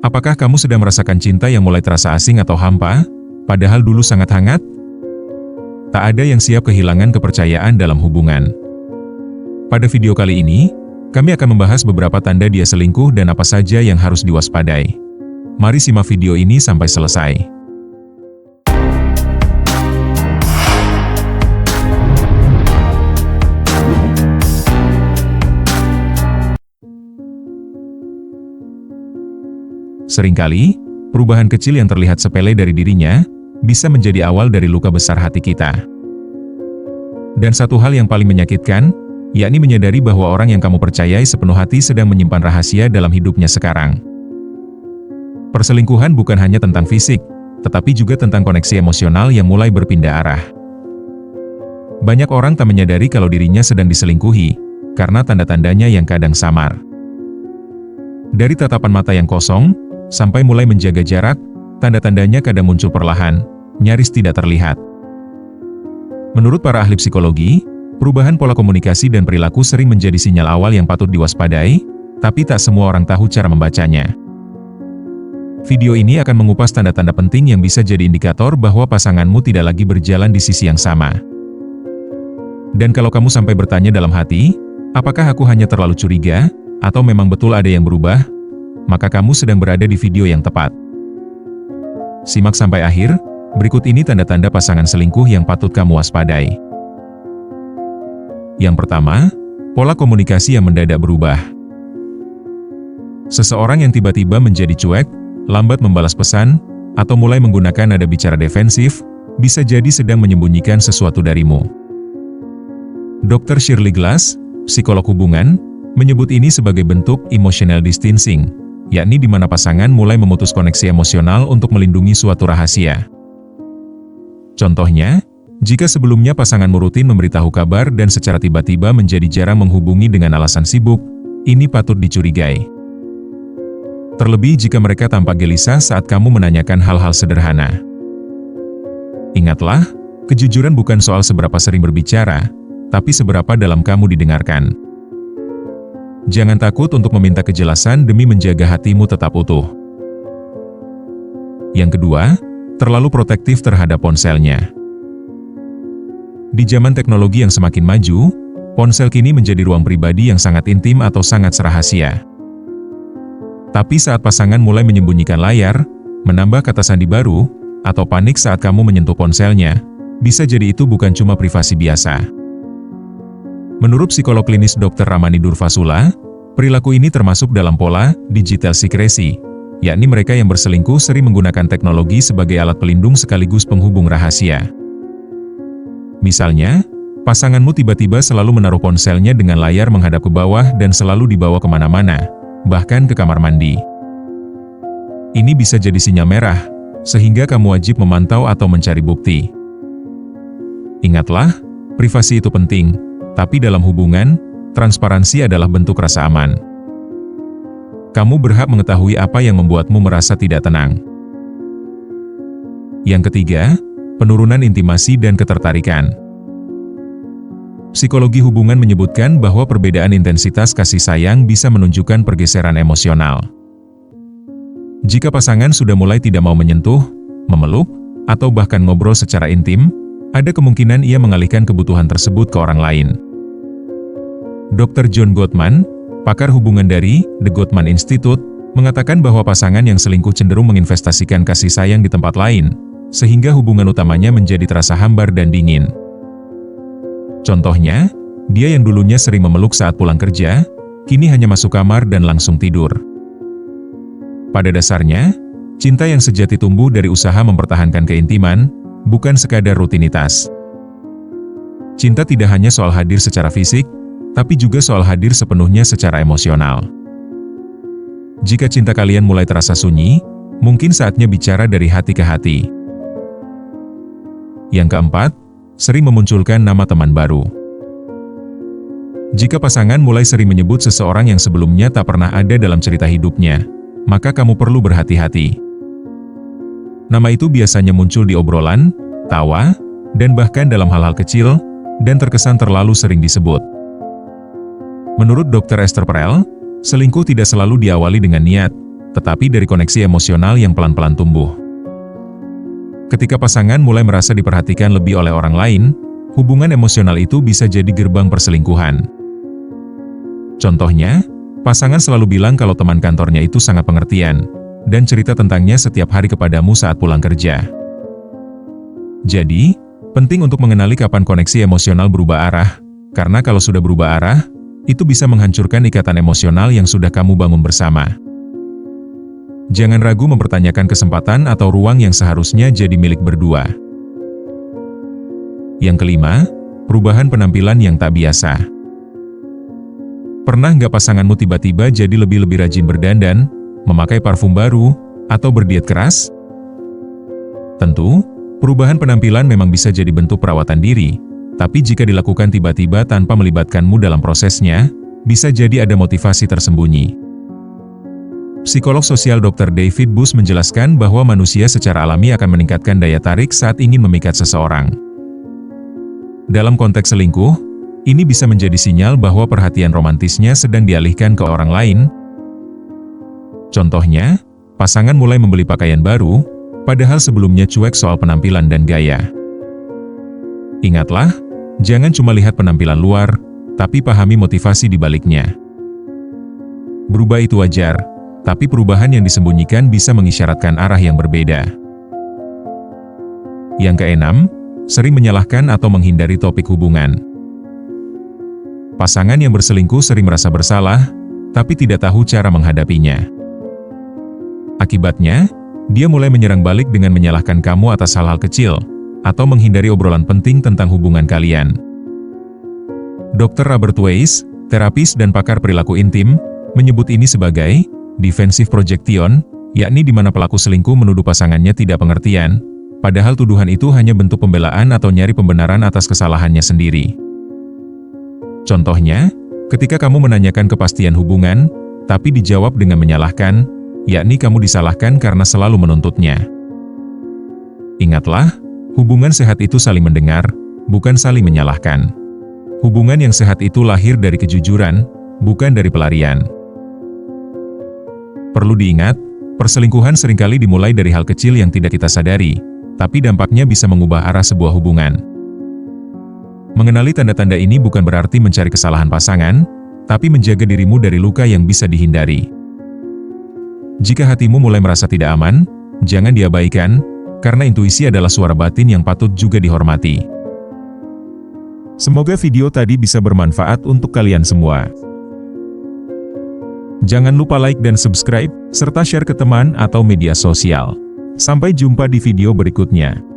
Apakah kamu sedang merasakan cinta yang mulai terasa asing atau hampa, padahal dulu sangat hangat? Tak ada yang siap kehilangan kepercayaan dalam hubungan. Pada video kali ini, kami akan membahas beberapa tanda dia selingkuh dan apa saja yang harus diwaspadai. Mari simak video ini sampai selesai. Seringkali, perubahan kecil yang terlihat sepele dari dirinya, bisa menjadi awal dari luka besar hati kita. Dan satu hal yang paling menyakitkan, yakni menyadari bahwa orang yang kamu percayai sepenuh hati sedang menyimpan rahasia dalam hidupnya sekarang. Perselingkuhan bukan hanya tentang fisik, tetapi juga tentang koneksi emosional yang mulai berpindah arah. Banyak orang tak menyadari kalau dirinya sedang diselingkuhi, karena tanda-tandanya yang kadang samar. Dari tatapan mata yang kosong, sampai mulai menjaga jarak, tanda-tandanya kadang muncul perlahan, nyaris tidak terlihat. Menurut para ahli psikologi, perubahan pola komunikasi dan perilaku sering menjadi sinyal awal yang patut diwaspadai, tapi tak semua orang tahu cara membacanya. Video ini akan mengupas tanda-tanda penting yang bisa jadi indikator bahwa pasanganmu tidak lagi berjalan di sisi yang sama. Dan kalau kamu sampai bertanya dalam hati, apakah aku hanya terlalu curiga, atau memang betul ada yang berubah? Maka kamu sedang berada di video yang tepat. Simak sampai akhir, berikut ini tanda-tanda pasangan selingkuh yang patut kamu waspadai. Yang pertama, pola komunikasi yang mendadak berubah. Seseorang yang tiba-tiba menjadi cuek, lambat membalas pesan, atau mulai menggunakan nada bicara defensif, bisa jadi sedang menyembunyikan sesuatu darimu. Dr. Shirley Glass, psikolog hubungan, menyebut ini sebagai bentuk emotional distancing, yakni di mana pasangan mulai memutus koneksi emosional untuk melindungi suatu rahasia. Contohnya, jika sebelumnya pasanganmu rutin memberitahu kabar dan secara tiba-tiba menjadi jarang menghubungi dengan alasan sibuk, ini patut dicurigai. Terlebih jika mereka tampak gelisah saat kamu menanyakan hal-hal sederhana. Ingatlah, kejujuran bukan soal seberapa sering berbicara, tapi seberapa dalam kamu didengarkan. Jangan takut untuk meminta kejelasan demi menjaga hatimu tetap utuh. Yang kedua, terlalu protektif terhadap ponselnya. Di zaman teknologi yang semakin maju, ponsel kini menjadi ruang pribadi yang sangat intim atau sangat rahasia. Tapi saat pasangan mulai menyembunyikan layar, menambah kata sandi baru, atau panik saat kamu menyentuh ponselnya, bisa jadi itu bukan cuma privasi biasa. Menurut psikolog klinis Dr. Ramani Durvasula, perilaku ini termasuk dalam pola digital secrecy, yakni mereka yang berselingkuh sering menggunakan teknologi sebagai alat pelindung sekaligus penghubung rahasia. Misalnya, pasanganmu tiba-tiba selalu menaruh ponselnya dengan layar menghadap ke bawah dan selalu dibawa kemana-mana, bahkan ke kamar mandi. Ini bisa jadi sinyal merah, sehingga kamu wajib memantau atau mencari bukti. Ingatlah, privasi itu penting. Tapi dalam hubungan, transparansi adalah bentuk rasa aman. Kamu berhak mengetahui apa yang membuatmu merasa tidak tenang. Yang ketiga, penurunan intimasi dan ketertarikan. Psikologi hubungan menyebutkan bahwa perbedaan intensitas kasih sayang bisa menunjukkan pergeseran emosional. Jika pasangan sudah mulai tidak mau menyentuh, memeluk, atau bahkan ngobrol secara intim, ada kemungkinan ia mengalihkan kebutuhan tersebut ke orang lain. Dr. John Gottman, pakar hubungan dari The Gottman Institute, mengatakan bahwa pasangan yang selingkuh cenderung menginvestasikan kasih sayang di tempat lain, sehingga hubungan utamanya menjadi terasa hambar dan dingin. Contohnya, dia yang dulunya sering memeluk saat pulang kerja, kini hanya masuk kamar dan langsung tidur. Pada dasarnya, cinta yang sejati tumbuh dari usaha mempertahankan keintiman, bukan sekadar rutinitas. Cinta tidak hanya soal hadir secara fisik, tapi juga soal hadir sepenuhnya secara emosional. Jika cinta kalian mulai terasa sunyi, mungkin saatnya bicara dari hati ke hati. Yang keempat, sering memunculkan nama teman baru. Jika pasangan mulai sering menyebut seseorang yang sebelumnya tak pernah ada dalam cerita hidupnya, maka kamu perlu berhati-hati. Nama itu biasanya muncul di obrolan, tawa, dan bahkan dalam hal-hal kecil, dan terkesan terlalu sering disebut. Menurut Dr. Esther Perel, selingkuh tidak selalu diawali dengan niat, tetapi dari koneksi emosional yang pelan-pelan tumbuh. Ketika pasangan mulai merasa diperhatikan lebih oleh orang lain, hubungan emosional itu bisa jadi gerbang perselingkuhan. Contohnya, pasangan selalu bilang kalau teman kantornya itu sangat pengertian, dan cerita tentangnya setiap hari kepadamu saat pulang kerja. Jadi, penting untuk mengenali kapan koneksi emosional berubah arah, karena kalau sudah berubah arah, itu bisa menghancurkan ikatan emosional yang sudah kamu bangun bersama. Jangan ragu mempertanyakan kesempatan atau ruang yang seharusnya jadi milik berdua. Yang kelima, perubahan penampilan yang tak biasa. Pernah nggak pasanganmu tiba-tiba jadi lebih rajin berdandan, memakai parfum baru, atau berdiet keras? Tentu, perubahan penampilan memang bisa jadi bentuk perawatan diri, tapi jika dilakukan tiba-tiba tanpa melibatkanmu dalam prosesnya, bisa jadi ada motivasi tersembunyi. Psikolog sosial Dr. David Buss menjelaskan bahwa manusia secara alami akan meningkatkan daya tarik saat ingin memikat seseorang. Dalam konteks selingkuh, ini bisa menjadi sinyal bahwa perhatian romantisnya sedang dialihkan ke orang lain. Contohnya, pasangan mulai membeli pakaian baru, padahal sebelumnya cuek soal penampilan dan gaya. Ingatlah, jangan cuma lihat penampilan luar, tapi pahami motivasi di baliknya. Berubah itu wajar, tapi perubahan yang disembunyikan bisa mengisyaratkan arah yang berbeda. Yang keenam, sering menyalahkan atau menghindari topik hubungan. Pasangan yang berselingkuh sering merasa bersalah, tapi tidak tahu cara menghadapinya. Akibatnya, dia mulai menyerang balik dengan menyalahkan kamu atas hal-hal kecil, atau menghindari obrolan penting tentang hubungan kalian. Dr. Robert Weiss, terapis dan pakar perilaku intim, menyebut ini sebagai defensive projection, yakni di mana pelaku selingkuh menuduh pasangannya tidak pengertian, padahal tuduhan itu hanya bentuk pembelaan atau nyari pembenaran atas kesalahannya sendiri. Contohnya, ketika kamu menanyakan kepastian hubungan, tapi dijawab dengan menyalahkan, yakni kamu disalahkan karena selalu menuntutnya. Ingatlah, hubungan sehat itu saling mendengar, bukan saling menyalahkan. Hubungan yang sehat itu lahir dari kejujuran, bukan dari pelarian. Perlu diingat, perselingkuhan seringkali dimulai dari hal kecil yang tidak kita sadari, tapi dampaknya bisa mengubah arah sebuah hubungan. Mengenali tanda-tanda ini bukan berarti mencari kesalahan pasangan, tapi menjaga dirimu dari luka yang bisa dihindari. Jika hatimu mulai merasa tidak aman, jangan diabaikan, karena intuisi adalah suara batin yang patut juga dihormati. Semoga video tadi bisa bermanfaat untuk kalian semua. Jangan lupa like dan subscribe, serta share ke teman atau media sosial. Sampai jumpa di video berikutnya.